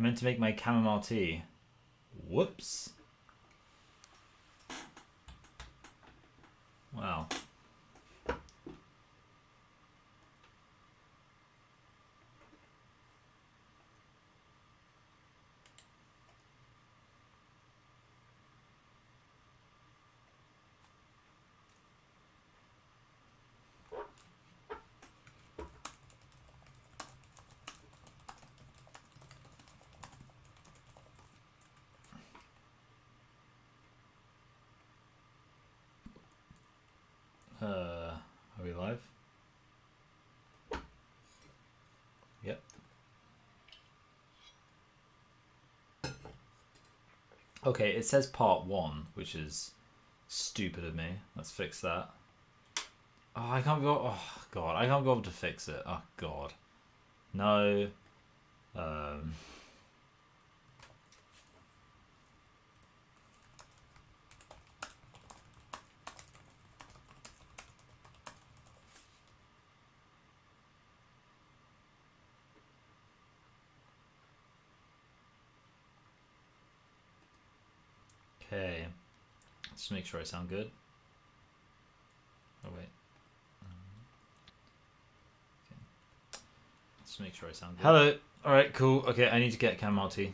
meant to make my chamomile tea. Whoops. Wow. Are we live? Yep. Okay, it says part 1, which is stupid of me. Let's fix that. Oh, I can't go. Oh god, I can't go over to fix it. Oh god, no. Okay, let's make sure I sound good. Oh wait. Okay. Let's make sure I sound good. Hello. All right, cool. Okay, I need to get chamomile tea.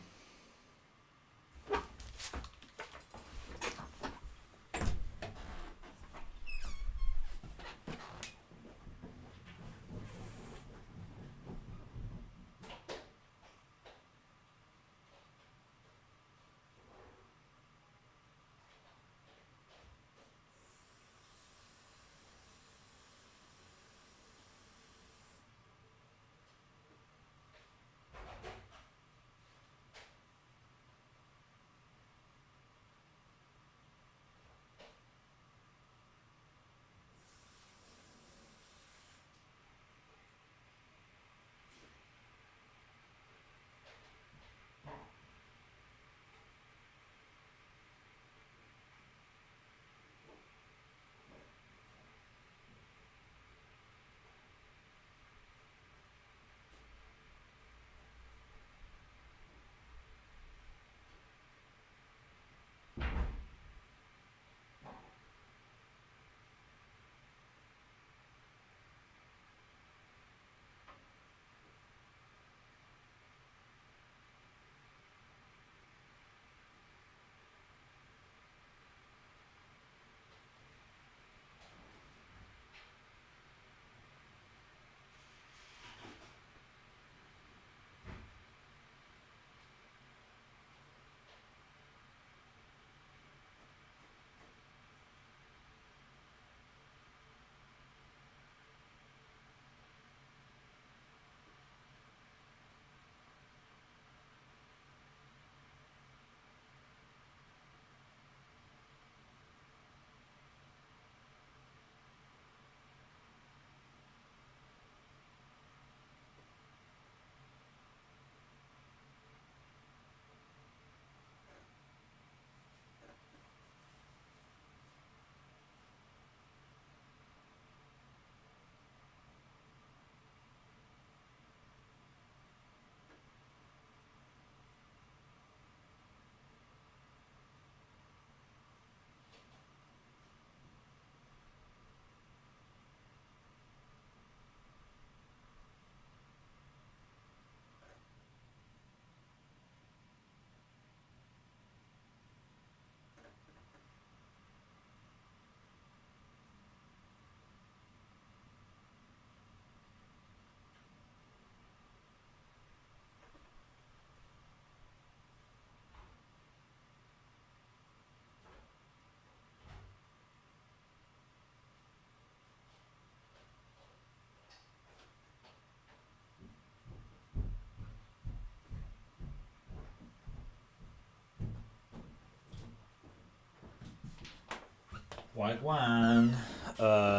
Wagwan.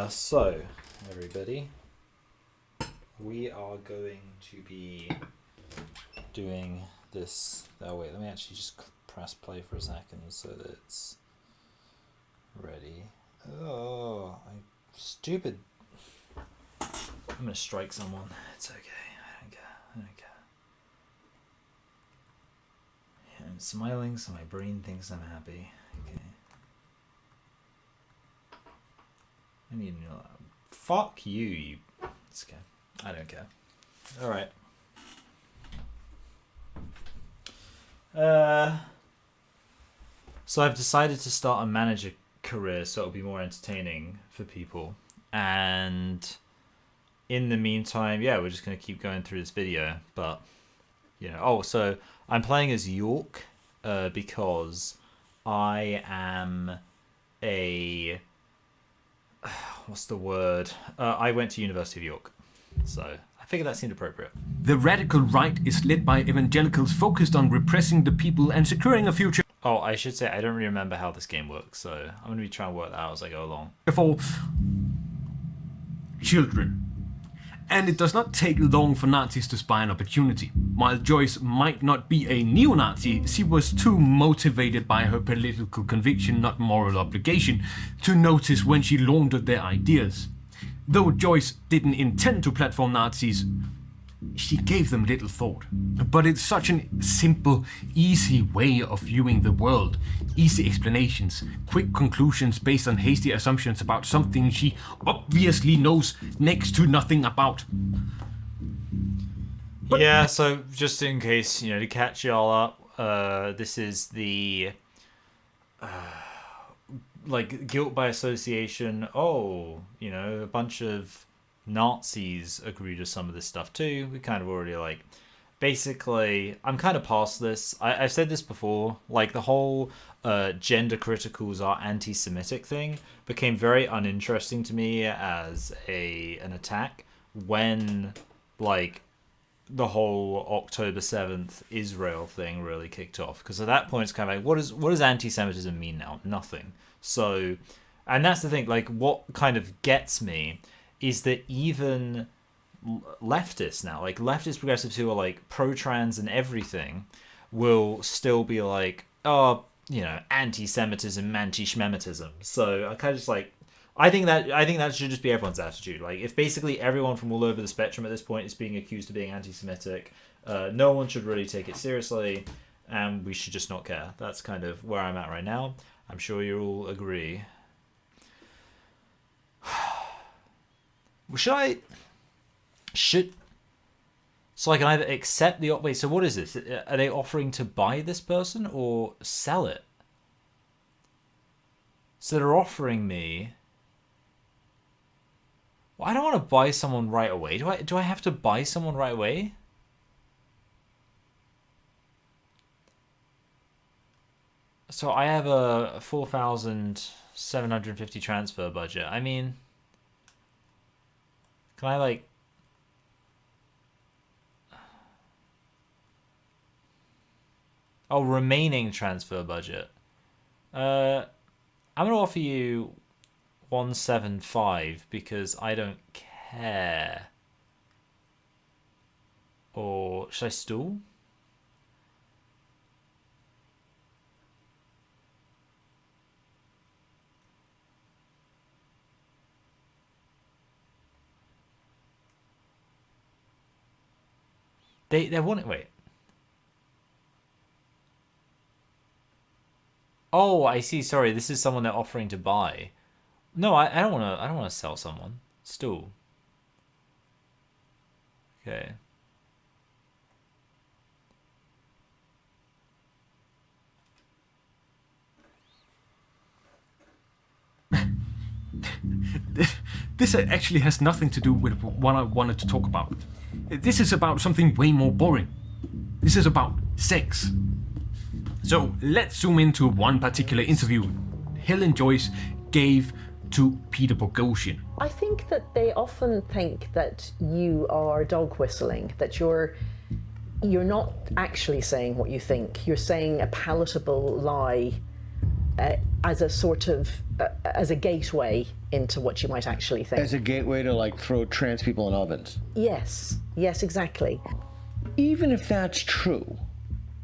So, everybody, we are going to be doing this. Oh wait, let me actually just press play for a second so that it's ready. Oh, I'm stupid. I'm gonna strike someone. It's okay. I don't care. I'm smiling, so my brain thinks I'm happy. Okay. I need to know that. Fuck you, you. It's okay. I don't care. Alright. So I've decided to start a manager career so it'll be more entertaining for people. And in the meantime, yeah, we're just going to keep going through this video. But, you know, oh, so I'm playing as York because I am a... what's the word? I went to University of York. So I figured that seemed appropriate. The radical right is led by evangelicals focused on repressing the people and securing a future. Oh, I should say I don't really remember how this game works, so I'm going to be trying to work that out as I go along. For children. And it does not take long for Nazis to spy an opportunity. While Joyce might not be a neo-Nazi, she was too motivated by her political conviction, not moral obligation, to notice when she laundered their ideas. Though Joyce didn't intend to platform Nazis, she gave them little thought. But it's such a simple, easy way of viewing the world. Easy explanations, quick conclusions based on hasty assumptions about something she obviously knows next to nothing about. But yeah, so just in case, you know, to catch y'all up, this is the like guilt by association. Oh, you know, a bunch of Nazis agree to some of this stuff too. We kind of already like, basically, I'm kind of past this. I've said this before, like the whole gender criticals are anti-Semitic thing became very uninteresting to me as an attack when like the whole October 7th Israel thing really kicked off, because at that point it's kind of like, what does anti-Semitism mean now? Nothing. So, and that's the thing, like what kind of gets me is that even leftists now, like leftist progressives who are like pro-trans and everything, will still be like, oh, you know, anti-Semitism, anti-Shmemitism. So I kind of just like, I think that should just be everyone's attitude. Like, if basically everyone from all over the spectrum at this point is being accused of being anti-Semitic, no one should really take it seriously, and we should just not care. That's kind of where I'm at right now. I'm sure you all agree. So I can either accept the... Wait, so what is this? Are they offering to buy this person or sell it? So they're offering me... Well, I don't want to buy someone right away. Do I have to buy someone right away? So I have a 4,750 transfer budget. I mean... Can I, like... Oh, remaining transfer budget. I'm going to offer you 175 because I don't care. Or should I stall? They want it. Wait. Oh, I see. Sorry, this is someone they're offering to buy. No, I don't want to. I don't want to sell someone. Still. Okay. This actually has nothing to do with what I wanted to talk about. This is about something way more boring. This is about sex. So let's zoom into one particular interview Helen Joyce gave to Peter Boghossian. I think that they often think that you are dog whistling, that you're not actually saying what you think. You're saying a palatable lie as a sort of as a gateway into what you might actually think. As a gateway to like throw trans people in ovens. Yes, exactly. Even if that's true,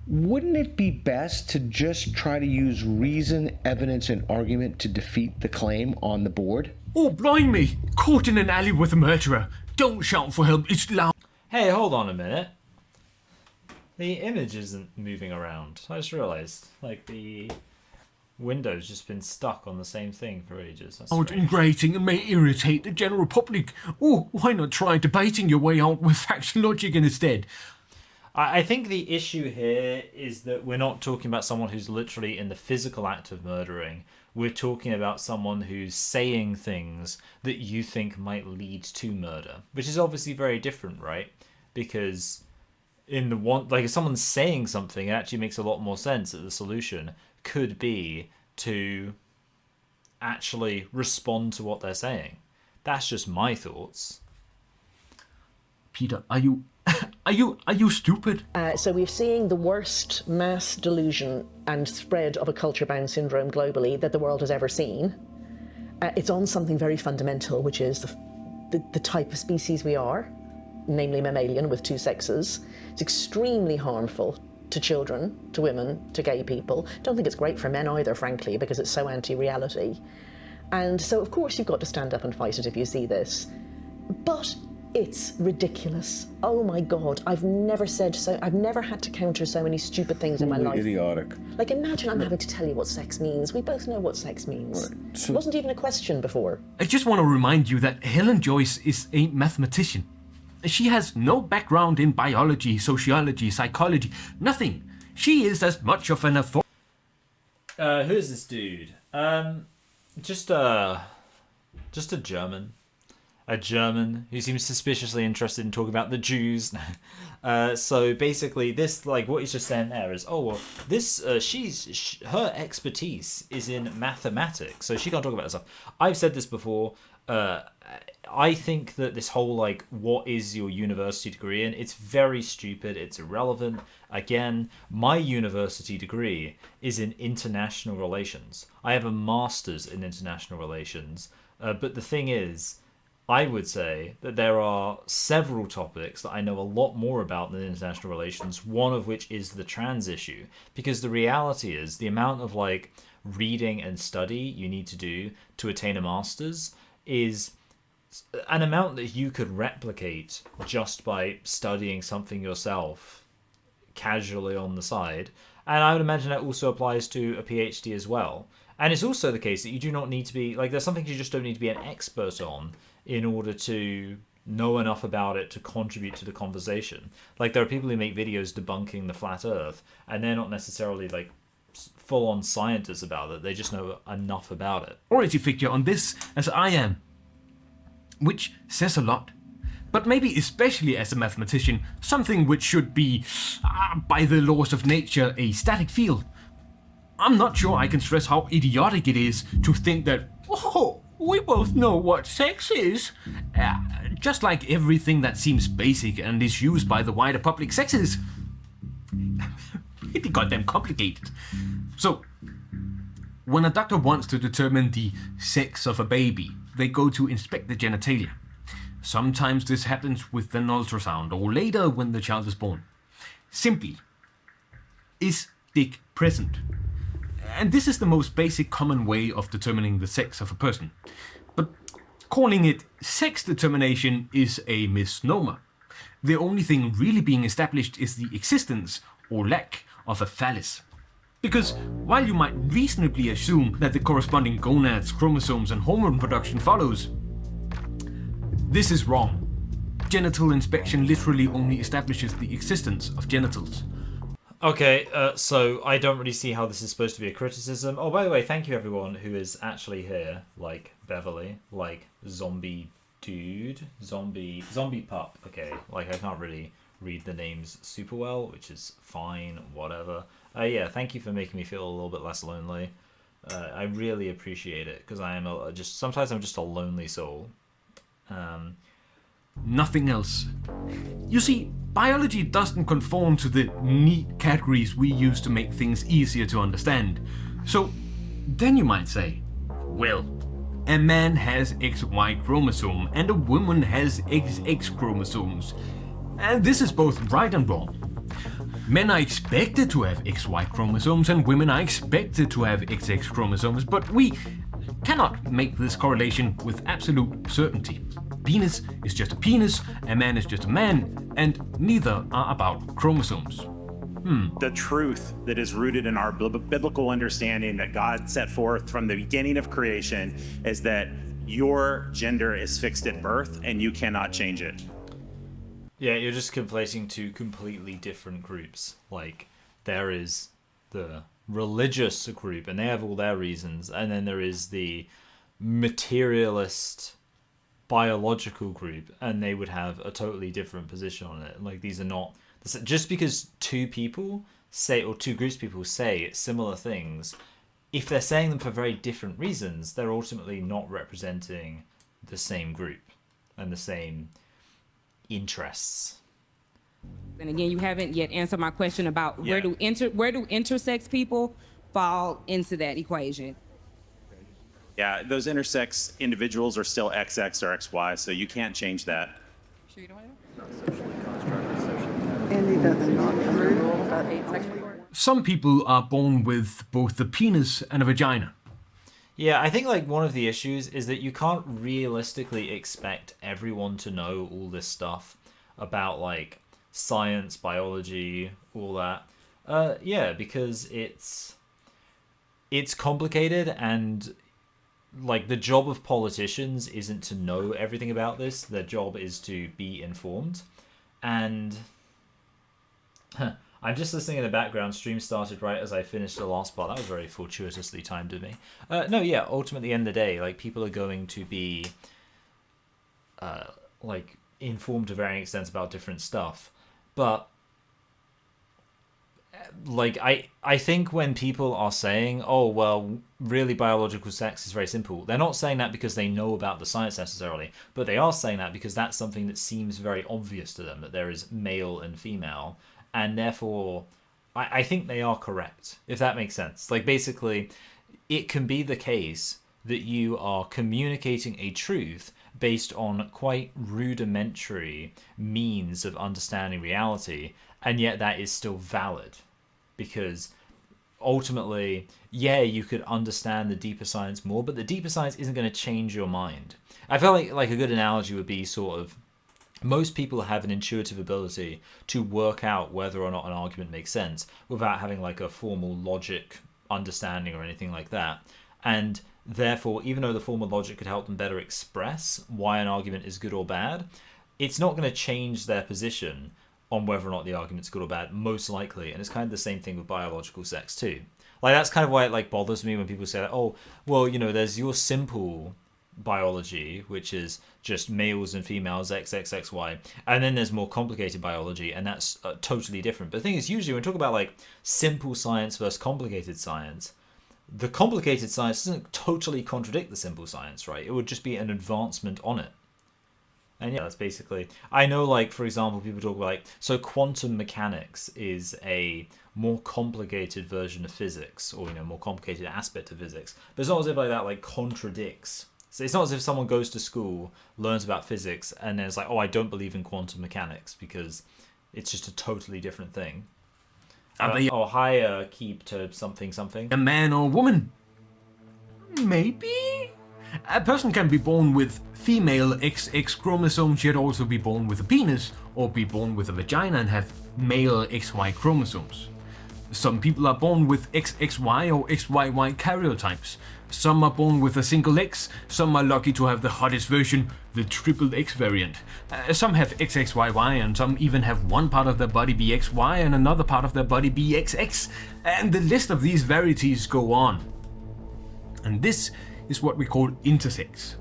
wouldn't it be best to just try to use reason, evidence, and argument to defeat the claim on the board? Oh, blimey! Caught in an alley with a murderer. Don't shout for help, it's loud. Hey, hold on a minute. The image isn't moving around. I just realised, like, the window's just been stuck on the same thing for ages. That's strange. Ingrating and may irritate the general public. Or why not try debating your way out with facts and logic instead? I think the issue here is that we're not talking about someone who's literally in the physical act of murdering. We're talking about someone who's saying things that you think might lead to murder, which is obviously very different, right? Because in the one, like, if someone's saying something, it actually makes a lot more sense that the solution could be to actually respond to what they're saying. That's just my thoughts. Peter, are you stupid? So we're seeing the worst mass delusion and spread of a culture-bound syndrome globally that the world has ever seen. It's on something very fundamental, which is the type of species we are, namely mammalian with two sexes. It's extremely harmful to children, to women, to gay people. Don't think it's great for men either, frankly, because it's so anti-reality. And so, of course, you've got to stand up and fight it if you see this. But it's ridiculous. Oh my God, I've never had to counter so many stupid things in my life. Idiotic. Like, imagine I'm having to tell you what sex means. We both know what sex means. Right. So, It wasn't even a question before. I just want to remind you that Helen Joyce is a mathematician. She has no background in biology, sociology, psychology, nothing. She is as much of an authority. Who is this dude? Just a German. A German who seems suspiciously interested in talking about the Jews. So basically, this, like, what he's just saying there is, oh well, this her expertise is in mathematics, so she can't talk about this stuff. I've said this before. I think that this whole, like, what is your university degree in? It's very stupid. It's irrelevant. Again, my university degree is in international relations. I have a master's in international relations. But the thing is, I would say that there are several topics that I know a lot more about than international relations, one of which is the trans issue. Because the reality is, the amount of, like, reading and study you need to do to attain a master's is an amount that you could replicate just by studying something yourself casually on the side. And I would imagine that also applies to a PhD as well. And it's also the case that you do not need to be, like, there's some things you just don't need to be an expert on in order to know enough about it to contribute to the conversation. Like, there are people who make videos debunking the flat earth, and they're not necessarily, like, full-on scientists about it. They just know enough about it. authority figure on this as I am, which says a lot. But maybe especially as a mathematician, something which should be, by the laws of nature, a static field. I'm not sure I can stress how idiotic it is to think that, oh, we both know what sex is. Just like everything that seems basic and is used by the wider public sexes. It's goddamn complicated. So, when a doctor wants to determine the sex of a baby, they go to inspect the genitalia. Sometimes this happens with an ultrasound, or later when the child is born. Simply, is dick present? And this is the most basic common way of determining the sex of a person. But calling it sex determination is a misnomer. The only thing really being established is the existence, or lack, of a phallus. Because while you might reasonably assume that the corresponding gonads, chromosomes and hormone production follows, this is wrong. Genital inspection literally only establishes the existence of genitals. Okay, so I don't really see how this is supposed to be a criticism. Oh, by the way, thank you everyone who is actually here, like Beverly, like Zombie Dude, Zombie Pup. Okay, like I can't really read the names super well, which is fine, whatever. Yeah, thank you for making me feel a little bit less lonely. I really appreciate it, because I am sometimes I'm just a lonely soul. Nothing else. You see, biology doesn't conform to the neat categories we use to make things easier to understand. So, then you might say, well, a man has XY chromosome and a woman has XX chromosomes. And this is both right and wrong. Men are expected to have XY chromosomes and women are expected to have XX chromosomes, but we cannot make this correlation with absolute certainty. Penis is just a penis, a man is just a man, and neither are about chromosomes. The truth that is rooted in our biblical understanding that God set forth from the beginning of creation is that your gender is fixed at birth and you cannot change it. Yeah, you're just conflating two completely different groups. Like, there is the religious group, and they have all their reasons, and then there is the materialist biological group, and they would have a totally different position on it. Like, these are not... Just because two people say, or two groups of people say similar things, if they're saying them for very different reasons, they're ultimately not representing the same group and the same interests. And again, you haven't yet answered my question about where do intersex people fall into that equation? Yeah, those intersex individuals are still XX or XY, so you can't change that. Sure you don't have? Andy does not approve that asexual. Some people are born with both a penis and a vagina. Yeah, I think like one of the issues is that you can't realistically expect everyone to know all this stuff about like science, biology, all that. Yeah, because it's complicated, and like the job of politicians isn't to know everything about this. Their job is to be informed. And I'm just listening in the background. Stream started right as I finished the last part. That was very fortuitously timed of me. No, yeah, ultimately, end of the day, like, people are going to be, like, informed to varying extents about different stuff. But, like, I think when people are saying, oh, well, really biological sex is very simple, they're not saying that because they know about the science necessarily, but they are saying that because that's something that seems very obvious to them, that there is male and female. And therefore, I think they are correct, if that makes sense. Like, basically, it can be the case that you are communicating a truth based on quite rudimentary means of understanding reality, and yet that is still valid. Because ultimately, yeah, you could understand the deeper science more, but the deeper science isn't going to change your mind. I feel like a good analogy would be sort of, most people have an intuitive ability to work out whether or not an argument makes sense without having like a formal logic understanding or anything like that. And therefore, even though the formal logic could help them better express why an argument is good or bad, it's not going to change their position on whether or not the argument's good or bad, most likely. And it's kind of the same thing with biological sex too. Like, that's kind of why it like bothers me when people say, like, oh, well, you know, there's your simple biology, which is just males and females, XXXY, and then there's more complicated biology, and that's totally different. But the thing is, usually when we talk about like simple science versus complicated science, the complicated science doesn't totally contradict the simple science, right? It would just be an advancement on it. And yeah, that's basically, I know, like, for example, people talk about like, so quantum mechanics is a more complicated version of physics, or, you know, more complicated aspect of physics, but it's not as if like that like contradicts. So it's not as if someone goes to school, learns about physics, and then it's like, oh, I don't believe in quantum mechanics, because it's just a totally different thing. Oh, hi, keep to something something. A man or woman? Maybe? A person can be born with female XX chromosomes, yet also be born with a penis, or be born with a vagina and have male XY chromosomes. Some people are born with XXY or XYY karyotypes. Some are born with a single X, some are lucky to have the hottest version, the triple X variant. Some have XXYY, and some even have one part of their body be XY and another part of their body be XX. And the list of these varieties go on. And this is what we call intersex.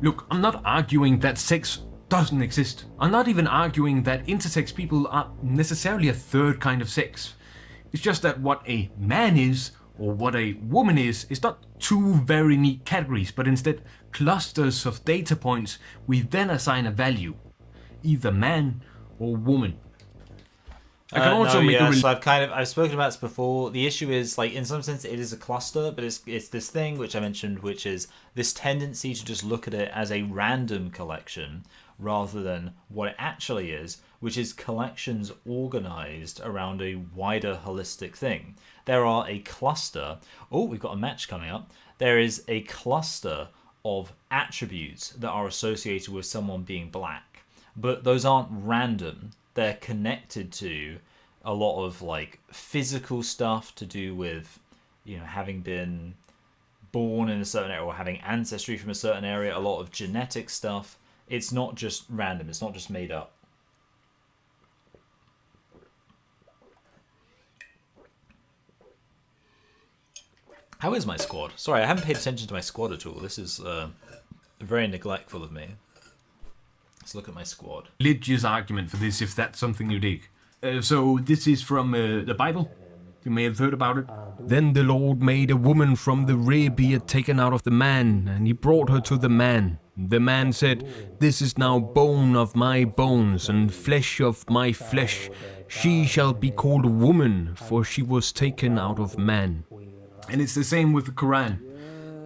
Look, I'm not arguing that sex doesn't exist. I'm not even arguing that intersex people are necessarily a third kind of sex. It's just that what a man is, or what a woman is not two very neat categories, but instead clusters of data points we then assign a value, either man or woman. I can also make so I've spoken about this before. The issue is, like, in some sense it is a cluster, but it's this thing which I mentioned, which is this tendency to just look at it as a random collection rather than what it actually is, which is collections organized around a wider holistic thing. There are a cluster. Oh, we've got a match coming up. There is a cluster of attributes that are associated with someone being black, but those aren't random. They're connected to a lot of like physical stuff to do with, having been born in a certain area or having ancestry from a certain area, a lot of genetic stuff. It's not just random, it's not just made up. How is my squad? Sorry, I haven't paid attention to my squad at all. This is very neglectful of me. Let's look at my squad. Religious argument for this, if that's something you dig. So this is from the Bible. You may have heard about it. Then the Lord made a woman from the rib he had taken out of the man, and he brought her to the man. The man said, "This is now bone of my bones and flesh of my flesh. She shall be called woman, for she was taken out of man." And it's the same with the Quran.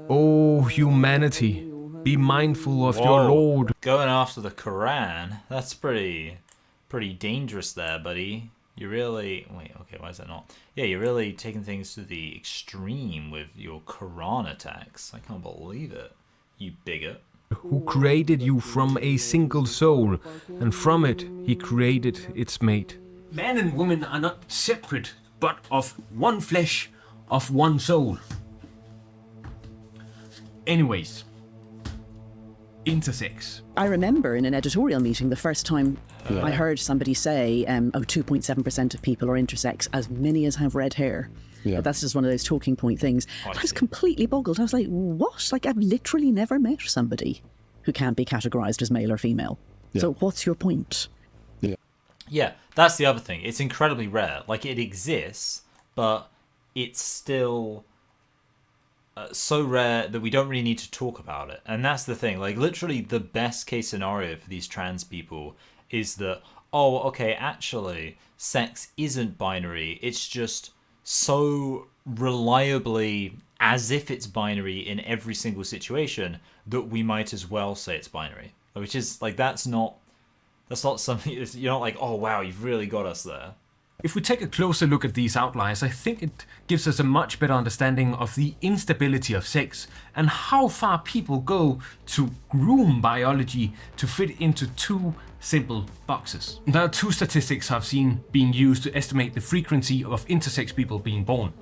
Oh, humanity, be mindful of your Lord. Going after the Quran? That's pretty dangerous there, buddy. You really... Wait, okay, why is that not? Yeah, you're really taking things to the extreme with your Quran attacks. I can't believe it, you bigot. Who created you from a single soul, and from it he created its mate. Man and woman are not separate, but of one flesh, of one soul. Anyways, intersex. I remember in an editorial meeting the first time I heard somebody say, 2.7% of people are intersex, as many as have red hair. Yeah. But that's just one of those talking point things. I was completely boggled. I was like, what? Like, I've literally never met somebody who can't be categorized as male or female. Yeah. So what's your point? Yeah, that's the other thing. It's incredibly rare. Like, it exists, but it's still so rare that we don't really need to talk about it. And that's the thing. Like, literally the best case scenario for these trans people is that, oh, okay, actually, sex isn't binary. It's just so reliably as if it's binary in every single situation that we might as well say it's binary. Which is, like, that's not something, you're not like, oh, wow, you've really got us there. If we take a closer look at these outliers, I think it gives us a much better understanding of the instability of sex and how far people go to groom biology to fit into two simple boxes. There are two statistics I've seen being used to estimate the frequency of intersex people being born.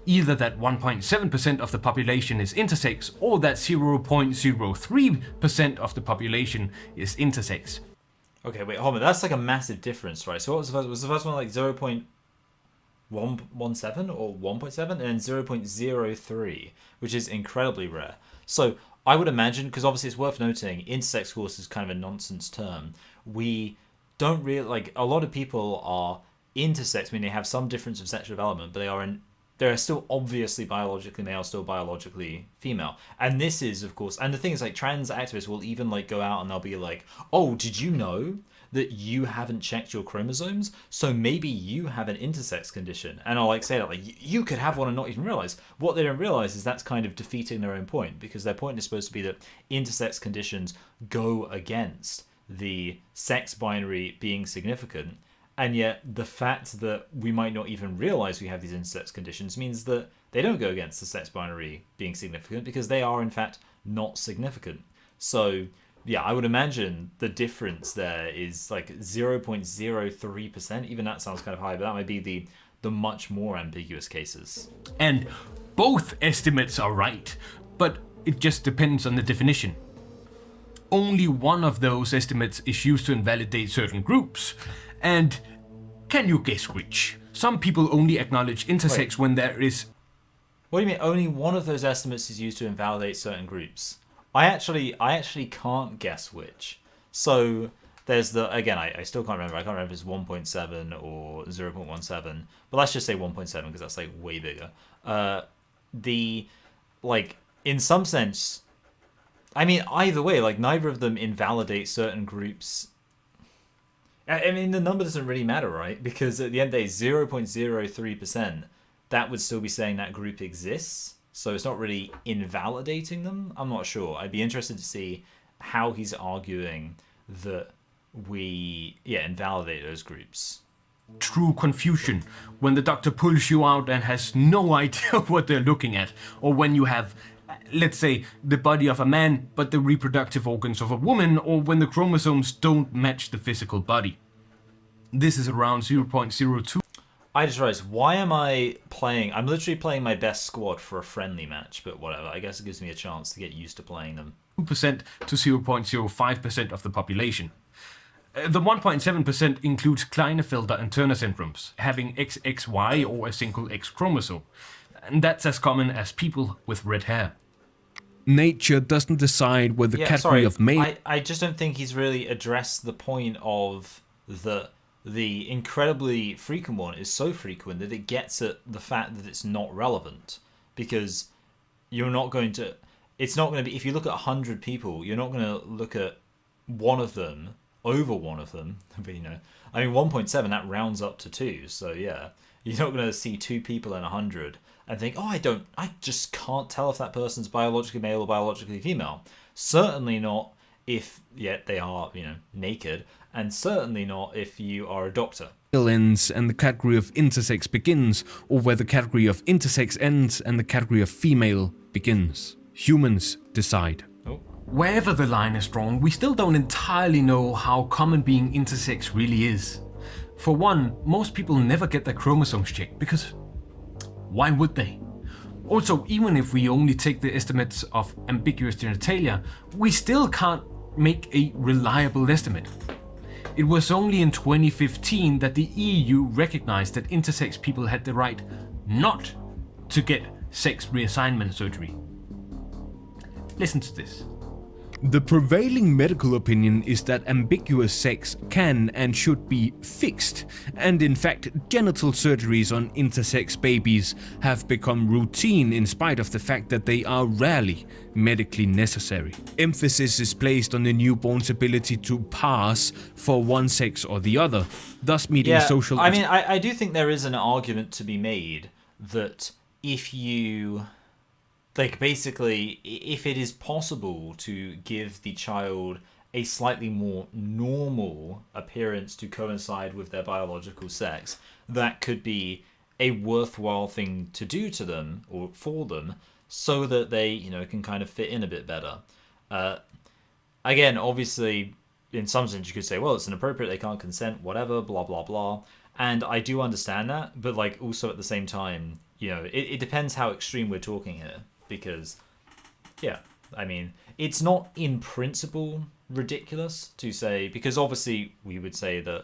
Either that 1.7% of the population is intersex, or that 0.03% of the population is intersex. Okay, wait, hold on. That's like a massive difference, right? So what was the first? Was the first one like 0.117 or 1.7, and then 0.03, which is incredibly rare. So I would imagine, because obviously it's worth noting, intersex, of course, is kind of a nonsense term. We don't really, like, a lot of people are intersex, I mean, they have some difference of sexual development, but they're still obviously biologically male, still biologically female. And this is, of course, and the thing is, like, trans activists will even, like, go out and they'll be like, oh, did you know that you haven't checked your chromosomes? So maybe you have an intersex condition. And I'll, like, say that, like, you could have one and not even realize. What they don't realize is that's kind of defeating their own point, because their point is supposed to be that intersex conditions go against the sex binary being significant. And yet the fact that we might not even realize we have these intersex conditions means that they don't go against the sex binary being significant, because they are in fact not significant. So yeah, I would imagine the difference there is like 0.03%. Even that sounds kind of high, but that might be the much more ambiguous cases. And both estimates are right, but it just depends on the definition. Only one of those estimates is used to invalidate certain groups. And can you guess which? Some people only acknowledge intersex when there is... What do you mean only one of those estimates is used to invalidate certain groups? I actually can't guess which. So there's the, again, I still can't remember. I can't remember if it's 1.7 or 0.17, but let's just say 1.7 because that's like way bigger. Like, in some sense, I mean, either way, like, neither of them invalidate certain groups. I mean, the number doesn't really matter, right? Because at the end of the day, 0.03%, that would still be saying that group exists. So it's not really invalidating them. I'm not sure. I'd be interested to see how he's arguing that we, invalidate those groups. True confusion, when the doctor pulls you out and has no idea what they're looking at, or when you have, let's say, the body of a man but the reproductive organs of a woman, or when the chromosomes don't match the physical body. This is around 0.02. I just realized, why am I playing? I'm literally playing my best squad for a friendly match, but whatever. I guess it gives me a chance to get used to playing them. 2% to 0.05% of the population. The 1.7% includes Klinefelter and Turner syndromes, having XXY or a single X chromosome. And that's as common as people with red hair. Nature doesn't decide whether the category of male... I just don't think he's really addressed the point of the incredibly frequent one is so frequent that it gets at the fact that it's not relevant. Because you're not going to... It's not going to be... If you look at 100 people, you're not going to look at one of them, over one of them. But, you know, I mean, 1.7, that rounds up to 2. So, yeah. You're not going to see 2 people in 100 and think, oh, I just can't tell if that person's biologically male or biologically female. Certainly not if yet they are, you know, naked, and certainly not if you are a doctor. Ends and the category of intersex begins, or where the category of intersex ends and the category of female begins. Humans decide. Wherever the line is drawn, we still don't entirely know how common being intersex really is. For one, most people never get their chromosomes checked because why would they? Also, even if we only take the estimates of ambiguous genitalia, we still can't make a reliable estimate. It was only in 2015 that the EU recognized that intersex people had the right not to get sex reassignment surgery. Listen to this. The prevailing medical opinion is that ambiguous sex can and should be fixed, and in fact, genital surgeries on intersex babies have become routine in spite of the fact that they are rarely medically necessary. Emphasis is placed on the newborn's ability to pass for one sex or the other, thus meeting social... I mean, I do think there is an argument to be made that if you... Like, basically, if it is possible to give the child a slightly more normal appearance to coincide with their biological sex, that could be a worthwhile thing to do to them, or for them, so that they, you know, can kind of fit in a bit better. Again, obviously, in some sense, you could say, well, it's inappropriate, they can't consent, whatever, blah, blah, blah. And I do understand that, but, like, also at the same time, you know, it depends how extreme we're talking here. Because, yeah, I mean, it's not in principle ridiculous to say, because obviously we would say that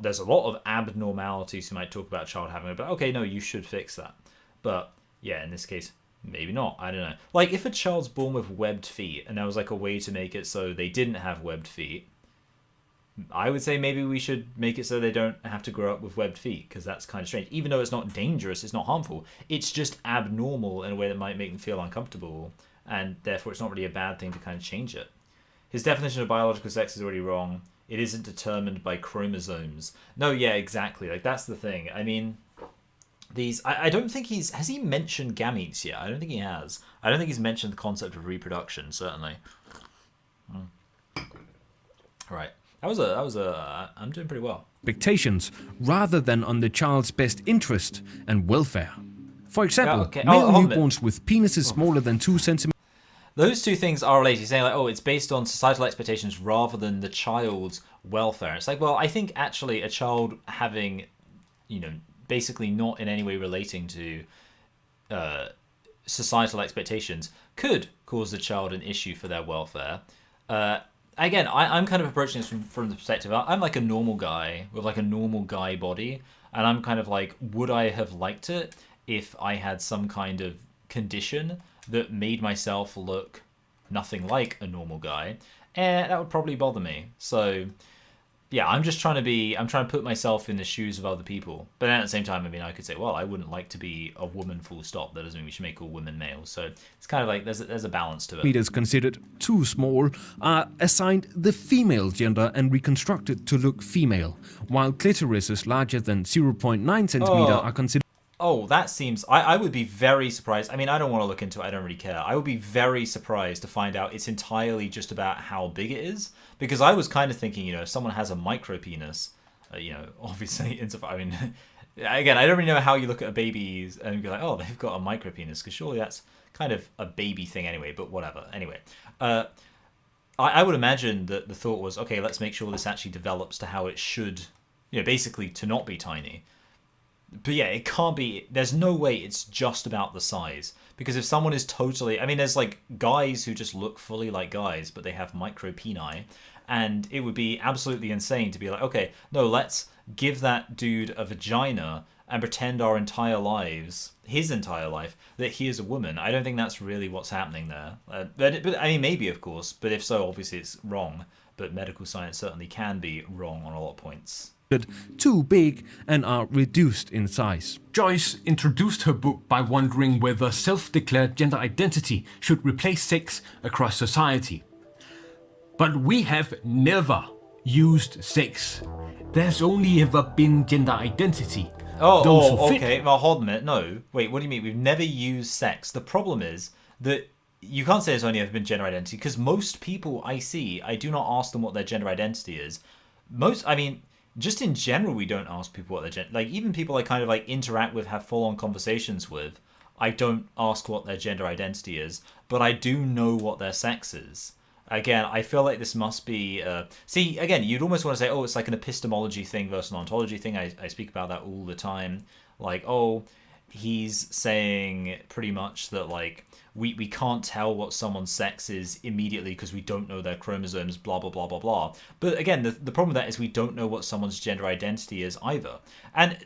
there's a lot of abnormalities who might talk about a child having it, but okay, no, you should fix that. But, yeah, in this case, maybe not. I don't know. Like, if a child's born with webbed feet and there was like a way to make it so they didn't have webbed feet, I would say maybe we should make it so they don't have to grow up with webbed feet, because that's kind of strange. Even though it's not dangerous, it's not harmful, it's just abnormal in a way that might make them feel uncomfortable, and therefore it's not really a bad thing to kind of change it. His definition of biological sex is already wrong. It isn't determined by chromosomes. No, yeah, exactly. Like, that's the thing. I mean, these... I don't think he's... Has he mentioned gametes yet? I don't think he has. I don't think he's mentioned the concept of reproduction, certainly. Right. I'm doing pretty well. Expectations, rather than on the child's best interest and welfare. For example, male newborns with penises smaller than 2 centimeters. Those two things are related. Saying like, oh, it's based on societal expectations rather than the child's welfare. It's like, well, I think actually a child having, you know, basically not in any way relating to societal expectations could cause the child an issue for their welfare. Again, I'm kind of approaching this from the perspective, I'm like a normal guy with like a normal guy body, and I'm kind of like, would I have liked it if I had some kind of condition that made myself look nothing like a normal guy? That would probably bother me. So, yeah, I'm trying to put myself in the shoes of other people. But then at the same time, I mean, I could say, well, I wouldn't like to be a woman full stop. That doesn't mean we should make all women male. So it's kind of like there's a balance to it. Meters considered too small are assigned the female gender and reconstructed to look female, while clitorises larger than 0.9 centimeter are considered... Oh, that seems... I would be very surprised. I mean, I don't want to look into it. I don't really care. I would be very surprised to find out it's entirely just about how big it is. Because I was kind of thinking, you know, if someone has a micro penis, you know, obviously... I mean, again, I don't really know how you look at a baby and be like, oh, they've got a micro penis. Because surely that's kind of a baby thing anyway, but whatever. Anyway, I would imagine that the thought was, okay, let's make sure this actually develops to how it should, you know, basically to not be tiny. But yeah, it can't be. There's no way it's just about the size. Because if someone is totally, I mean, there's like guys who just look fully like guys, but they have micro peni, and it would be absolutely insane to be like, okay, no, let's give that dude a vagina and pretend our entire lives, his entire life, that he is a woman. I don't think that's really what's happening there. But I mean, maybe, of course, but if so, obviously it's wrong. But medical science certainly can be wrong on a lot of points. Too big and are reduced in size. Joyce introduced her book by wondering whether self-declared gender identity should replace sex across society. But we have never used sex. There's only ever been gender identity. Okay. Well, hold a minute. No. Wait, what do you mean? We've never used sex. The problem is that you can't say it's only ever been gender identity, because most people I see, I do not ask them what their gender identity is. Just in general, we don't ask people what their gender... Like, even people I kind of, like, interact with, have full-on conversations with, I don't ask what their gender identity is, but I do know what their sex is. Again, I feel like this must be... See, again, you'd almost want to say, oh, it's like an epistemology thing versus an ontology thing. I speak about that all the time. Like, oh, he's saying pretty much that, like, we can't tell what someone's sex is immediately because we don't know their chromosomes, blah, blah, blah, blah, blah. But again, the problem with that is we don't know what someone's gender identity is either. And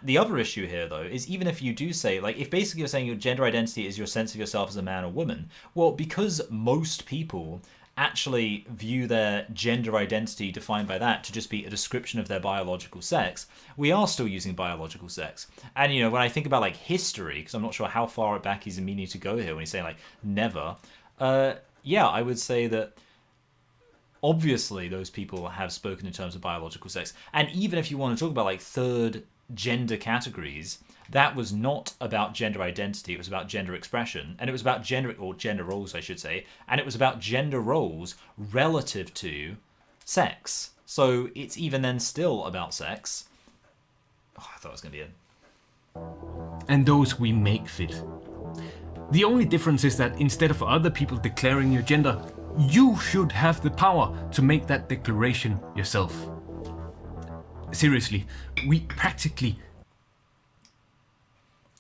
the other issue here, though, is even if you do say, like, if basically you're saying your gender identity is your sense of yourself as a man or woman, well, because most people actually view their gender identity defined by that to just be a description of their biological sex, we are still using biological sex. And, you know, when I think about, like, history, because I'm not sure how far back he's meaning to go here when he's saying, like, never, yeah, I would say that obviously those people have spoken in terms of biological sex. And even if you want to talk about, like, third gender categories, that was not about gender identity, it was about gender expression, and it was about gender roles, I should say, and it was about gender roles relative to sex. So it's even then still about sex. Oh, I thought it was going to be it. And those we make fit. The only difference is that instead of other people declaring your gender, you should have the power to make that declaration yourself. Seriously, we practically...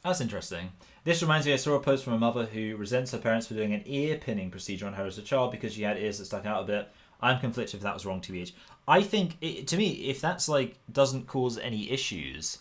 That's interesting. This reminds me, I saw a post from a mother who resents her parents for doing an ear pinning procedure on her as a child because she had ears that stuck out a bit. I'm conflicted if that was wrong TBH. I think, to me, if that's like doesn't cause any issues,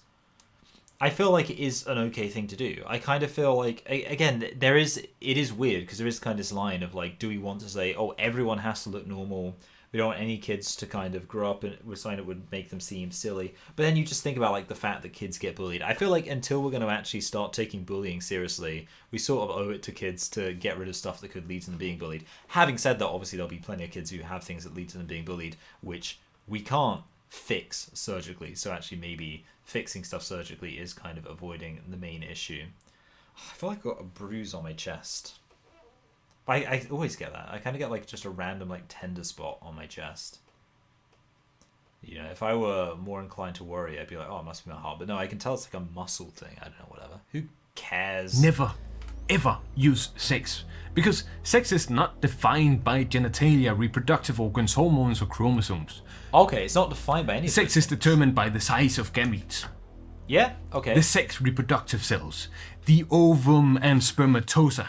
I feel like it is an okay thing to do. I kind of feel like, again, it is weird because there is kind of this line of like, do we want to say, oh, everyone has to look normal? We don't want any kids to kind of grow up with something that would make them seem silly. But then you just think about like the fact that kids get bullied. I feel like until we're going to actually start taking bullying seriously, we sort of owe it to kids to get rid of stuff that could lead to them being bullied. Having said that, obviously there'll be plenty of kids who have things that lead to them being bullied, which we can't fix surgically. So actually maybe fixing stuff surgically is kind of avoiding the main issue. I feel like I've got a bruise on my chest. I always get that. I kind of get like just a random like tender spot on my chest. You know, if I were more inclined to worry, I'd be like, oh, it must be my heart. But no, I can tell it's like a muscle thing. I don't know, whatever. Who cares? Never, ever use sex. Because sex is not defined by genitalia, reproductive organs, hormones, or chromosomes. Okay, it's not defined by anything. Sex is determined by the size of gametes. Yeah, okay. The sex reproductive cells, the ovum and spermatoza.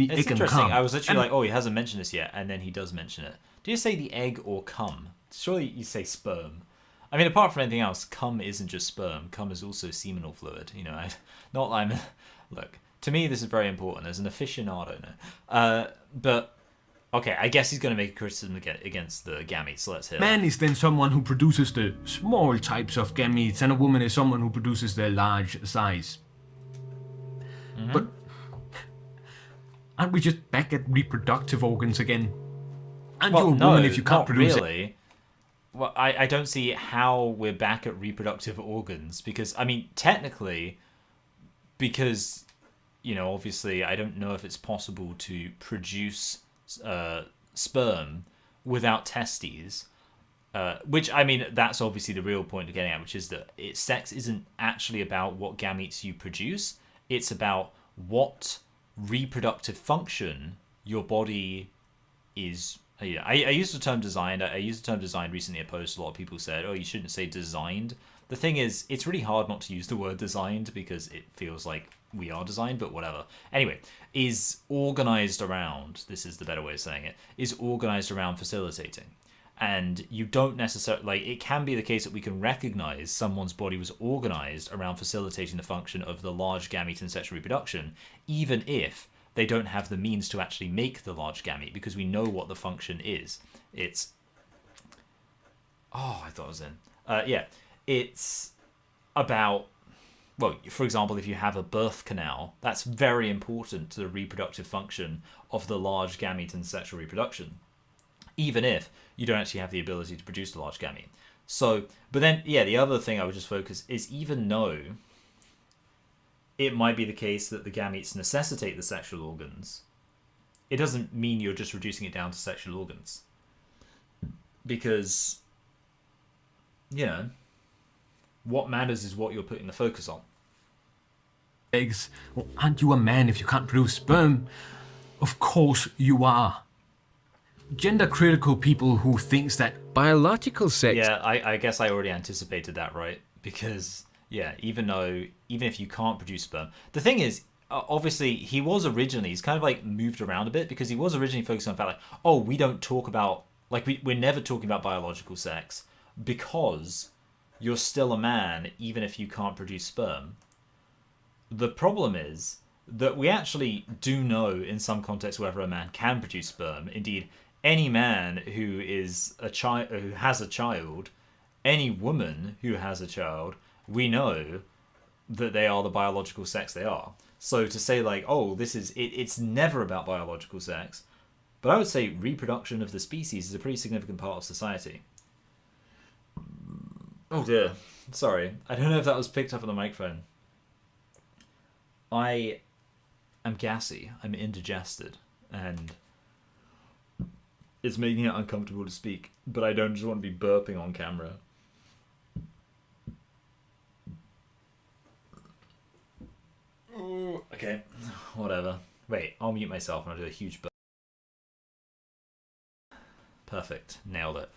It's interesting. I was literally like, oh, he hasn't mentioned this yet, and then he does mention it. Do you say the egg or cum? Surely you say sperm. I mean, apart from anything else, cum isn't just sperm. Cum is also seminal fluid. You know, look, to me this is very important as an aficionado. But okay, I guess he's going to make a criticism against the gametes. So let's hear. Man is then someone who produces the small types of gametes, and a woman is someone who produces the large size. Mm-hmm. But aren't we just back at reproductive organs again? Aren't you a woman if you can't produce really. it? Well, I don't see how we're back at reproductive organs because, I mean, technically, because, you know, obviously, I don't know if it's possible to produce sperm without testes, which, I mean, that's obviously the real point of getting at, which is that sex isn't actually about what gametes you produce. It's about what reproductive function your body is. I used the term designed. I used the term designed recently in a post. A lot of people said, oh, you shouldn't say designed the thing is, it's really hard not to use the word designed because it feels like we are designed, but whatever. Anyway, is organized around, this is the better way of saying it, is organized around facilitating. And you don't necessarily, like, it can be the case that we can recognize someone's body was organized around facilitating the function of the large gamete in sexual reproduction, even if they don't have the means to actually make the large gamete, because we know what the function is. It's, oh, I thought it was in. Yeah, it's about, well, for example, if you have a birth canal, that's very important to the reproductive function of the large gamete in sexual reproduction, even if you don't actually have the ability to produce the large gamete. So, but then, yeah, the other thing I would just focus is, even though it might be the case that the gametes necessitate the sexual organs, it doesn't mean you're just reducing it down to sexual organs. Because, you know, what matters is what you're putting the focus on. Eggs. Well, aren't you a man if you can't produce sperm? Of course you are. Gender critical people who thinks that biological sex... Yeah, I guess I already anticipated that, right? Because, yeah, even if you can't produce sperm... The thing is, obviously, he was originally... He's kind of, like, moved around a bit, because he was originally focused on the fact, like, oh, we don't talk about... Like, we're never talking about biological sex, because you're still a man, even if you can't produce sperm. The problem is that we actually do know, in some contexts, whether a man can produce sperm. Indeed, any man who is who has a child, any woman who has a child, we know that they are the biological sex they are. So to say, like, oh, this is it's never about biological sex, but I would say reproduction of the species is a pretty significant part of society. Oh dear, sorry, I don't know if that was picked up on the microphone. I am gassy, I'm indigested, and it's making it uncomfortable to speak, but I don't just want to be burping on camera. Ooh, okay, whatever. Wait, I'll mute myself and I'll do a huge burp. Perfect, nailed it.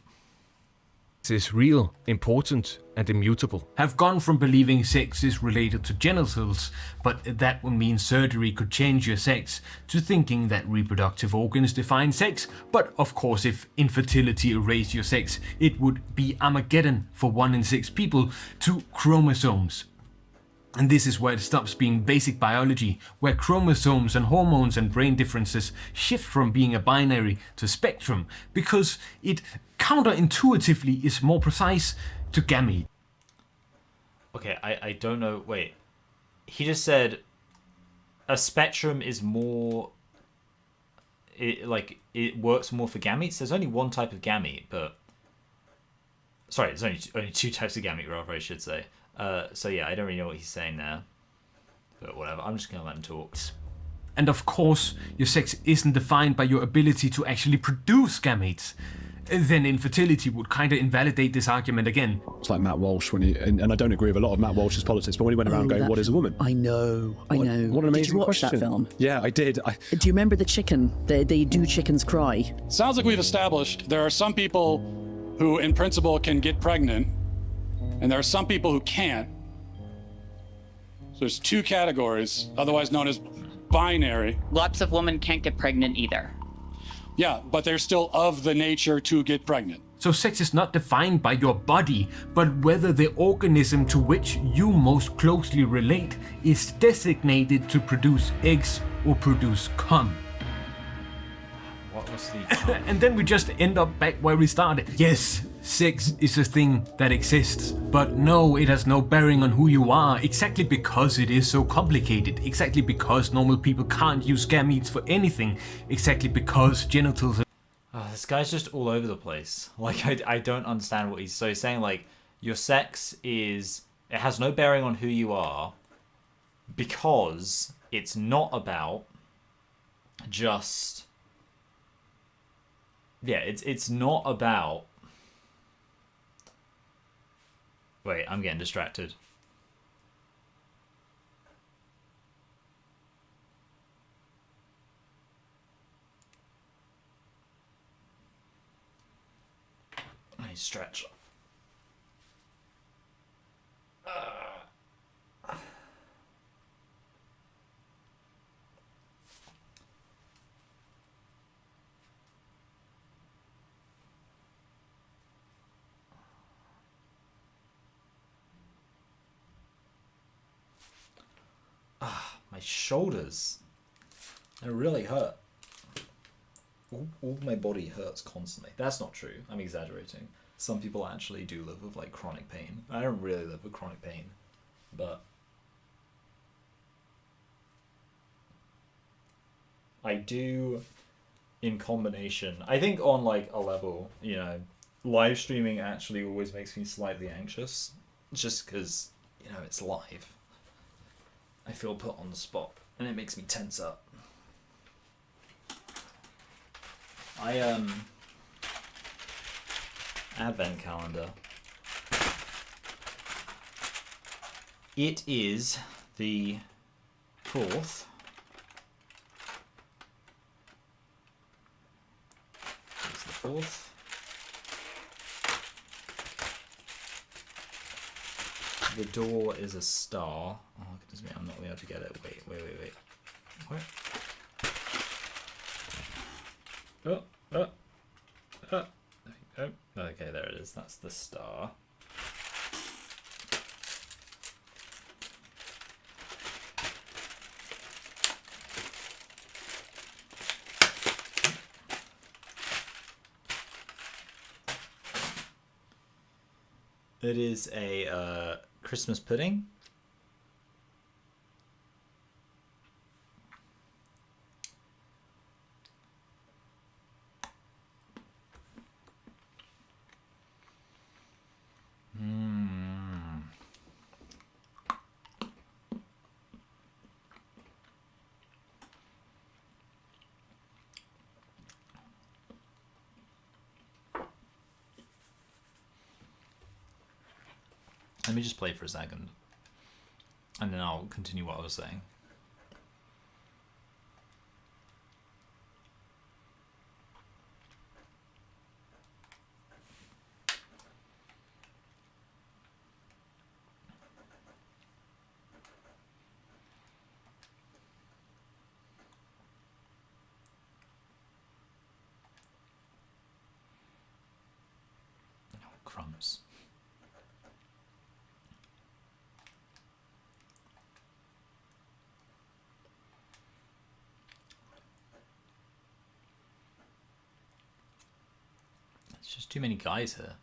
Is real, important, and immutable. Have gone from believing sex is related to genitals, but that would mean surgery could change your sex, to thinking that reproductive organs define sex, but of course if infertility erased your sex, it would be Armageddon for 1 in 6 people, to chromosomes. And this is where it stops being basic biology, where chromosomes and hormones and brain differences shift from being a binary to spectrum, because it counterintuitively is more precise to gamete. Okay, I don't know, wait. He just said a spectrum is more... It works more for gametes? There's only one type of gamete, but... Sorry, there's only 2 types of gamete, rather, I should say. So yeah, I don't really know what he's saying there. But whatever, I'm just going to let him talk. And of course, your sex isn't defined by your ability to actually produce gametes. Then infertility would kind of invalidate this argument again. It's like Matt Walsh, when he, and I don't agree with a lot of Matt Walsh's politics, but when he went around going, what is a woman? I know. What an amazing Did you watch question. that film? Yeah, I did. Do you remember the chicken? They do chickens cry? Sounds like we've established there are some people who, in principle, can get pregnant, and there are some people who can't. So there's 2 categories, otherwise known as binary. Lots of women can't get pregnant either. Yeah, but they're still of the nature to get pregnant. So sex is not defined by your body, but whether the organism to which you most closely relate is designated to produce eggs or produce cum. What was the... And then we just end up back where we started. Yes, sex is a thing that exists, but no, it has no bearing on who you are, exactly because it is so complicated, exactly because normal people can't use gametes for anything, exactly because genitals are... Oh, this guy's just all over the place. Like, I don't understand what he's... So he's saying, like, your sex is... It has no bearing on who you are, because it's not about just... Yeah, it's not about... Wait, I'm getting distracted. I need to stretch. shoulders. They really hurt. All my body hurts constantly. That's not true. I'm exaggerating. Some people actually do live with like chronic pain. I don't really live with chronic pain, but I do in combination. I think on like a level, you know, live streaming actually always makes me slightly anxious, just because, you know, it's live. I feel put on the spot and it makes me tense up. Advent calendar. It is the 4th. It's the 4th. The door is a star. Oh goodness me, I'm not able to get it. Wait. What? Oh. Okay, there it is. That's the star. It is a Christmas pudding. Let me just play for a second, and then I'll continue what I was saying. Oh, crumbs. Just too many guys here.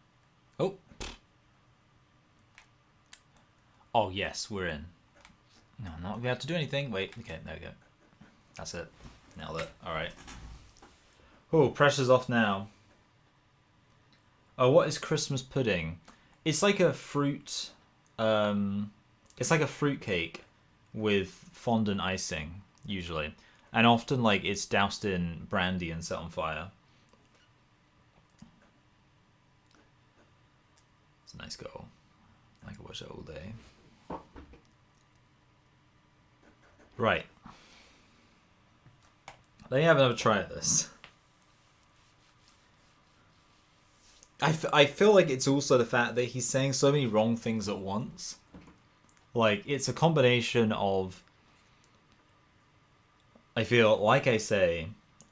Oh yes, we're in. No, I'm not gonna have to do anything. Wait, okay, there we go. That's it. Nailed it. Alright. Oh, pressure's off now. Oh, what is Christmas pudding? It's like a fruit it's like a fruit cake with fondant icing, usually. And often like it's doused in brandy and set on fire. It's a nice goal. I could watch it all day. Right. Let me have another try at this. I feel like it's also the fact that he's saying so many wrong things at once. Like, it's a combination of... I feel, like I say...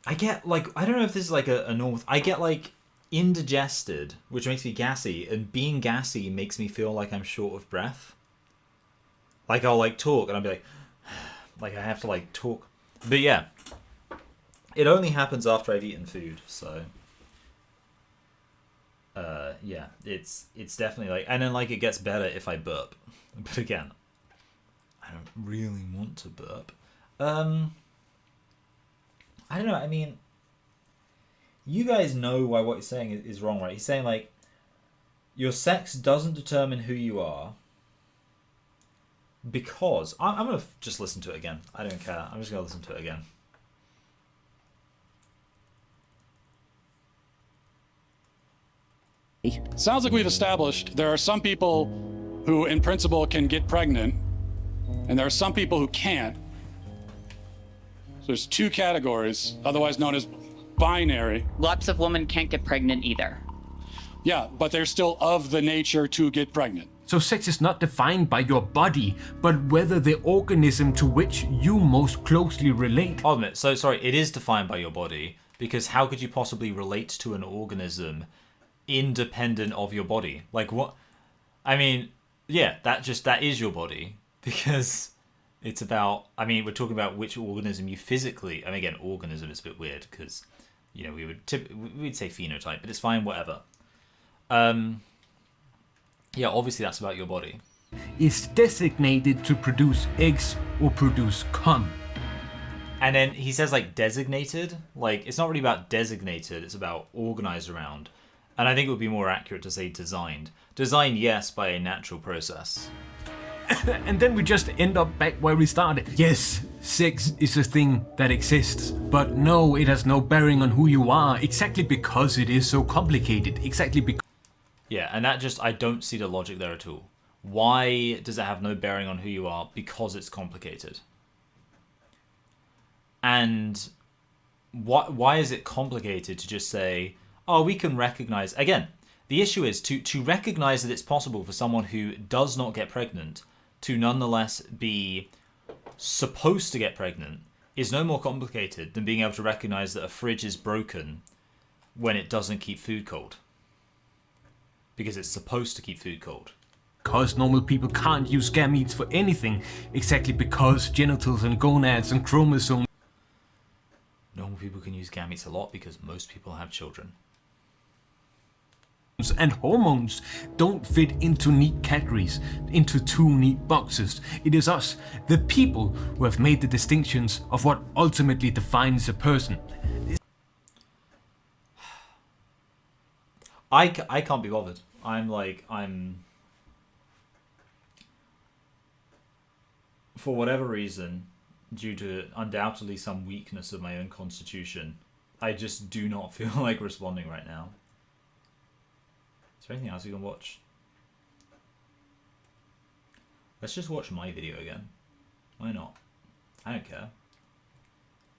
I get, like... I don't know if this is like a normal... I get, like... indigested, which makes me gassy, and being gassy makes me feel like I'm short of breath. Like I'll like talk and I'll be like I have to like talk. But yeah, it only happens after I've eaten food, so yeah, it's definitely like, and then like it gets better if I burp. But again, I don't really want to burp. I don't know, I mean, you guys know why what he's saying is wrong, right? He's saying, like, your sex doesn't determine who you are because... I'm going to just listen to it again. I don't care. I'm just going to listen to it again. Sounds like we've established there are some people who, in principle, can get pregnant, and there are some people who can't. So there's two categories, otherwise known as binary. Lots of women can't get pregnant either. Yeah, but they're still of the nature to get pregnant. So sex is not defined by your body, but whether the organism to which you most closely relate. Hold a minute. So, sorry, it is defined by your body, because how could you possibly relate to an organism independent of your body? Like, what? I mean, yeah, that is your body, because It's about, I mean, we're talking about which organism you physically, I mean, again, organism is a bit weird because, you know, we'd say phenotype, but it's fine, whatever. Yeah, obviously that's about your body. Is designated to produce eggs or produce cum. And then he says, like, designated. Like, it's not really about designated, it's about organized around. And I think it would be more accurate to say designed. Designed, yes, by a natural process. And then we just end up back where we started. Yes, sex is a thing that exists, but no, it has no bearing on who you are, exactly because it is so complicated. Exactly because... Yeah, and that just, I don't see the logic there at all. Why does it have no bearing on who you are? Because it's complicated. And why is it complicated to just say, oh, we can recognize... Again, the issue is to recognize that it's possible for someone who does not get pregnant to nonetheless be supposed to get pregnant is no more complicated than being able to recognize that a fridge is broken when it doesn't keep food cold. Because it's supposed to keep food cold. Because normal people can't use gametes for anything, exactly because genitals and gonads and chromosomes... Normal people can use gametes a lot because most people have children. And hormones don't fit into neat categories, into two neat boxes. It is us, the people, who have made the distinctions of what ultimately defines a person. I can't be bothered. For whatever reason, due to undoubtedly some weakness of my own constitution, I just do not feel like responding right now. Is there anything else we can watch? Let's just watch my video again. Why not? I don't care.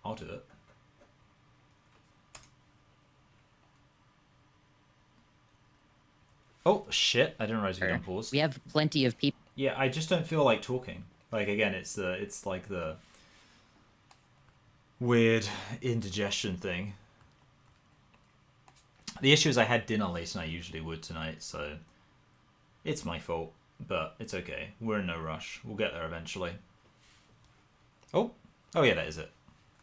I'll do it. Oh shit! I didn't realize we done pause. We have plenty of people. Yeah, I just don't feel like talking. Like again, it's like the weird indigestion thing. The issue is I had dinner later than I usually would tonight, so it's my fault, but it's okay. We're in no rush. We'll get there eventually. Oh yeah, that is it.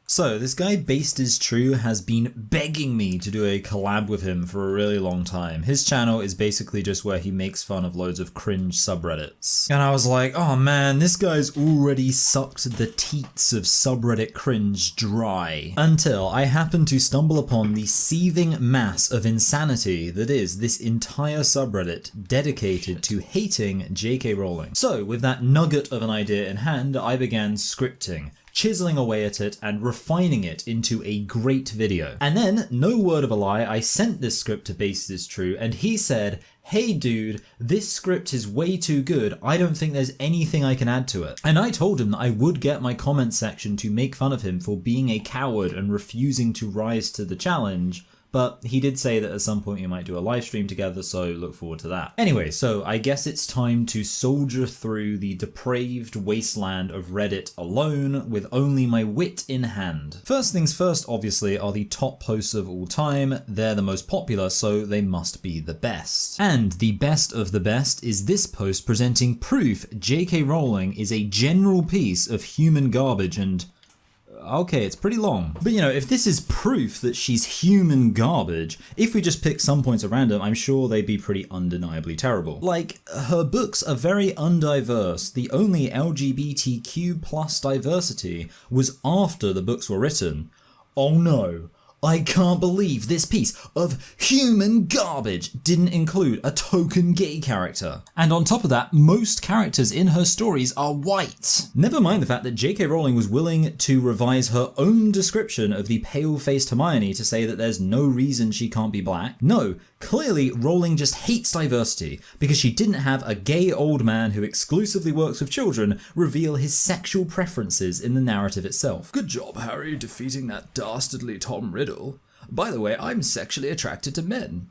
So, this guy Based Is True has been begging me to do a collab with him for a really long time. His channel is basically just where he makes fun of loads of cringe subreddits. And I was like, oh man, this guy's already sucked the teats of subreddit cringe dry. Until I happened to stumble upon the seething mass of insanity that is this entire subreddit dedicated to hating JK Rowling. So, with that nugget of an idea in hand, I began scripting, chiseling away at it and refining it into a great video. And then, no word of a lie, I sent this script to Based Is True and he said, hey dude, this script is way too good, I don't think there's anything I can add to it. And I told him that I would get my comment section to make fun of him for being a coward and refusing to rise to the challenge, but he did say that at some point we might do a live stream together, so look forward to that. Anyway, so I guess it's time to soldier through the depraved wasteland of Reddit alone with only my wit in hand. First things first, obviously, are the top posts of all time. They're the most popular, so they must be the best. And the best of the best is this post presenting proof JK Rowling is a general piece of human garbage and... okay, it's pretty long. But you know, if this is proof that she's human garbage, if we just pick some points at random, I'm sure they'd be pretty undeniably terrible. Like, her books are very undiverse. The only LGBTQ plus diversity was after the books were written. Oh no. I can't believe this piece of human garbage didn't include a token gay character. And on top of that, most characters in her stories are white. Never mind the fact that JK Rowling was willing to revise her own description of the pale-faced Hermione to say that there's no reason she can't be black. No, clearly Rowling just hates diversity because she didn't have a gay old man who exclusively works with children reveal his sexual preferences in the narrative itself. Good job, Harry, defeating that dastardly Tom Riddle. By the way, I'm sexually attracted to men.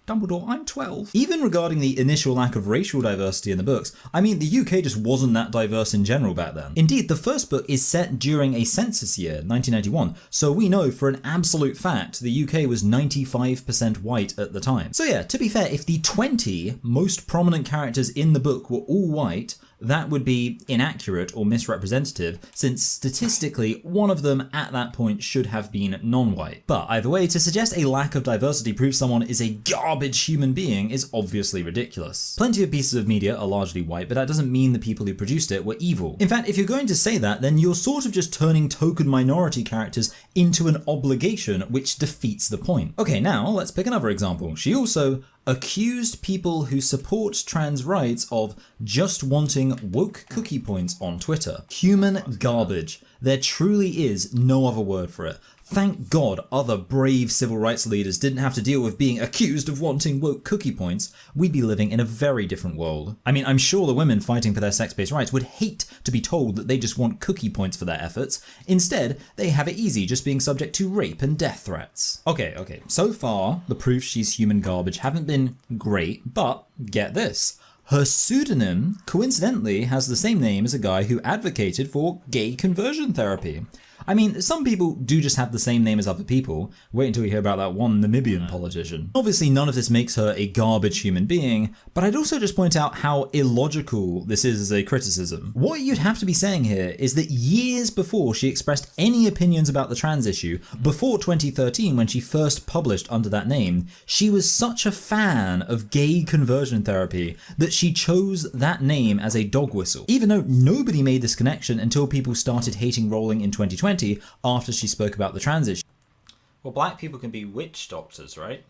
Dumbledore, I'm 12. Even regarding the initial lack of racial diversity in the books, I mean, the UK just wasn't that diverse in general back then. Indeed, the first book is set during a census year, 1991, so we know for an absolute fact the UK was 95% white at the time. So yeah, to be fair, if the 20 most prominent characters in the book were all white, that would be inaccurate or misrepresentative, since statistically one of them at that point should have been non-white. But either way, to suggest a lack of diversity proves someone is a garbage human being is obviously ridiculous. Plenty of pieces of media are largely white, but that doesn't mean the people who produced it were evil. In fact, if you're going to say that, then you're sort of just turning token minority characters into an obligation, which defeats the point. Okay, now let's pick another example. She also accused people who support trans rights of just wanting woke cookie points on Twitter. Human garbage. There truly is no other word for it. Thank God other brave civil rights leaders didn't have to deal with being accused of wanting woke cookie points. We'd be living in a very different world. I mean, I'm sure the women fighting for their sex-based rights would hate to be told that they just want cookie points for their efforts. Instead, they have it easy just being subject to rape and death threats. Okay. So far, the proofs she's human garbage haven't been great, but get this. Her pseudonym coincidentally has the same name as a guy who advocated for gay conversion therapy. I mean, some people do just have the same name as other people. Wait until you hear about that one Namibian politician. Obviously, none of this makes her a garbage human being, but I'd also just point out how illogical this is as a criticism. What you'd have to be saying here is that years before she expressed any opinions about the trans issue, before 2013 when she first published under that name, she was such a fan of gay conversion therapy that she chose that name as a dog whistle. Even though nobody made this connection until people started hating Rowling in 2020 after she spoke about the trans issue. Well, black people can be witch doctors, right?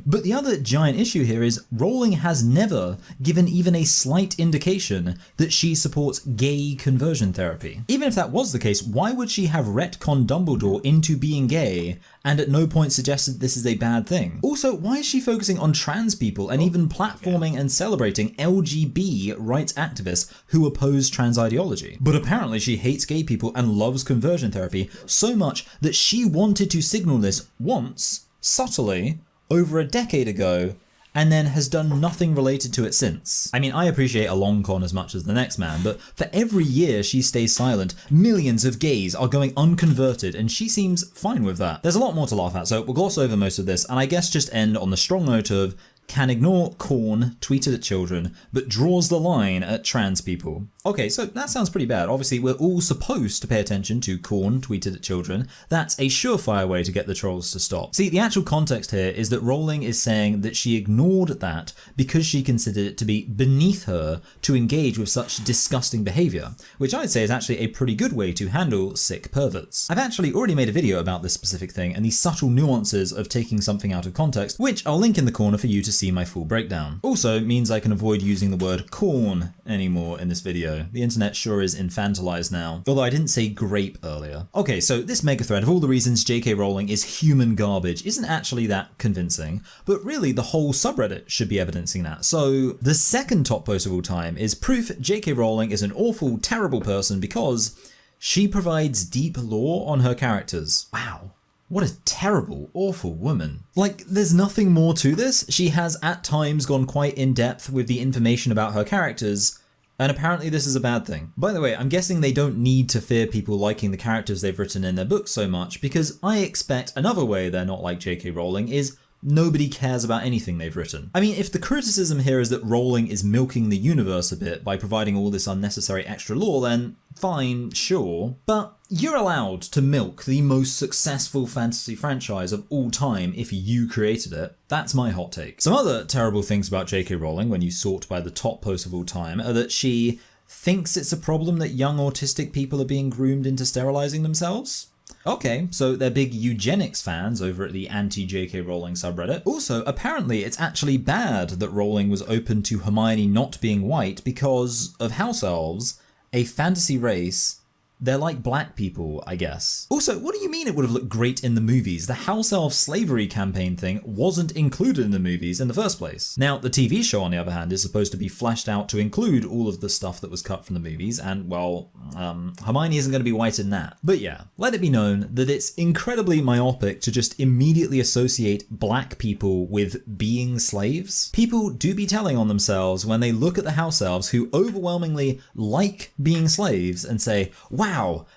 But the other giant issue here is Rowling has never given even a slight indication that she supports gay conversion therapy. Even if that was the case, why would she have retconned Dumbledore into being gay and at no point suggested this is a bad thing? Also, why is she focusing on trans people and even platforming and celebrating LGB rights activists who oppose trans ideology? But apparently she hates gay people and loves conversion therapy so much that she wanted to signal this once, subtly, over a decade ago, and then has done nothing related to it since. I mean, I appreciate a long con as much as the next man, but for every year she stays silent, millions of gays are going unconverted, and she seems fine with that. There's a lot more to laugh at, so we'll gloss over most of this, and I guess just end on the strong note of can ignore corn tweeted at children, but draws the line at trans people. Okay, so that sounds pretty bad. Obviously, we're all supposed to pay attention to corn tweeted at children. That's a surefire way to get the trolls to stop. See, the actual context here is that Rowling is saying that she ignored that because she considered it to be beneath her to engage with such disgusting behavior, which I'd say is actually a pretty good way to handle sick perverts. I've actually already made a video about this specific thing and the subtle nuances of taking something out of context, which I'll link in the corner for you to see my full breakdown. Also means I can avoid using the word corn anymore in this video. The internet sure is infantilized now, although I didn't say grape earlier. Okay, so this mega thread of all the reasons JK Rowling is human garbage isn't actually that convincing, but really the whole subreddit should be evidencing that. So the second top post of all time is proof JK Rowling is an awful, terrible person because she provides deep lore on her characters. Wow. What a terrible, awful woman. Like, there's nothing more to this. She has at times gone quite in depth with the information about her characters, and apparently this is a bad thing. By the way, I'm guessing they don't need to fear people liking the characters they've written in their books so much, because I expect another way they're not like JK Rowling is nobody cares about anything they've written. I mean, if the criticism here is that Rowling is milking the universe a bit by providing all this unnecessary extra lore, then fine, sure. But you're allowed to milk the most successful fantasy franchise of all time if you created it. That's my hot take. Some other terrible things about JK Rowling when you sort by the top post of all time are that she thinks it's a problem that young autistic people are being groomed into sterilizing themselves. Okay, so they're big eugenics fans over at the anti-JK Rowling subreddit. Also, apparently it's actually bad that Rowling was open to Hermione not being white because of house elves, a fantasy race. They're like black people, I guess. Also, what do you mean it would have looked great in the movies? The house elf slavery campaign thing wasn't included in the movies in the first place. Now, the TV show, on the other hand, is supposed to be fleshed out to include all of the stuff that was cut from the movies, and, well, Hermione isn't going to be white in that. But yeah, let it be known that it's incredibly myopic to just immediately associate black people with being slaves. People do be telling on themselves when they look at the house elves who overwhelmingly like being slaves and say, wow,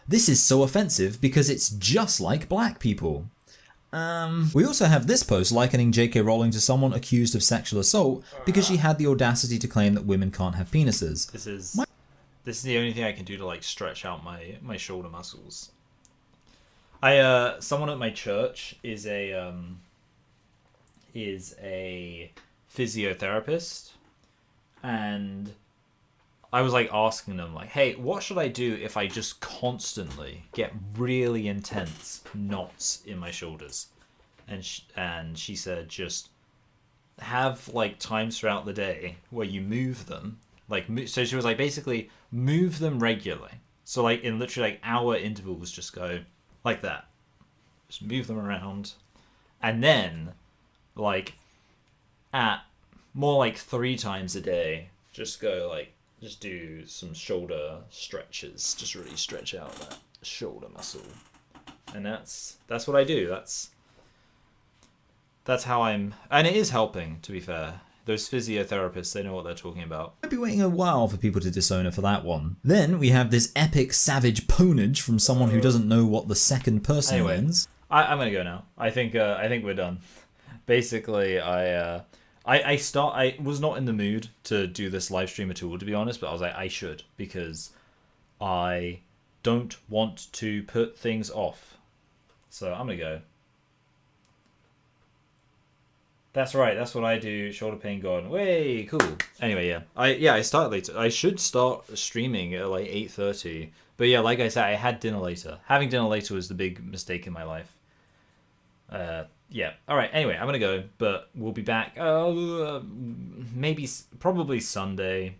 this is so offensive because it's just like black people. We also have this post likening JK Rowling to someone accused of sexual assault because she had the audacity to claim that women can't have penises. This is the only thing I can do to like stretch out my shoulder muscles. Someone at my church is a physiotherapist, and I was like asking them like, hey, what should I do if I just constantly get really intense knots in my shoulders? And she said just have like times throughout the day where you move them, like so she was like basically move them regularly. So like in literally like hour intervals, just go like that, just move them around, and then like at more like 3 times a day, just go like just do some shoulder stretches, just really stretch out that shoulder muscle, and that's what I do. That's how and it is helping, to be fair. Those physiotherapists, they know what they're talking about. I'd be waiting a while for people to disown her for that one. Then we have this epic savage ponage from someone who doesn't know what the second person means. I'm gonna go now. I think we're done. Basically, I was not in the mood to do this live stream at all, to be honest, but I was like, I should, because I don't want to put things off. So I'm gonna go. That's right, that's what I do. Shoulder pain gone. Way cool. Anyway, yeah. I started later. I should start streaming at like 8:30. But yeah, like I said, I had dinner later. Having dinner later was the big mistake in my life. Yeah. Alright, anyway, I'm gonna go, but we'll be back probably Sunday.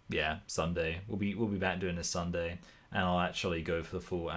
Yeah, Sunday. We'll be back doing this Sunday, and I'll actually go for the full hour.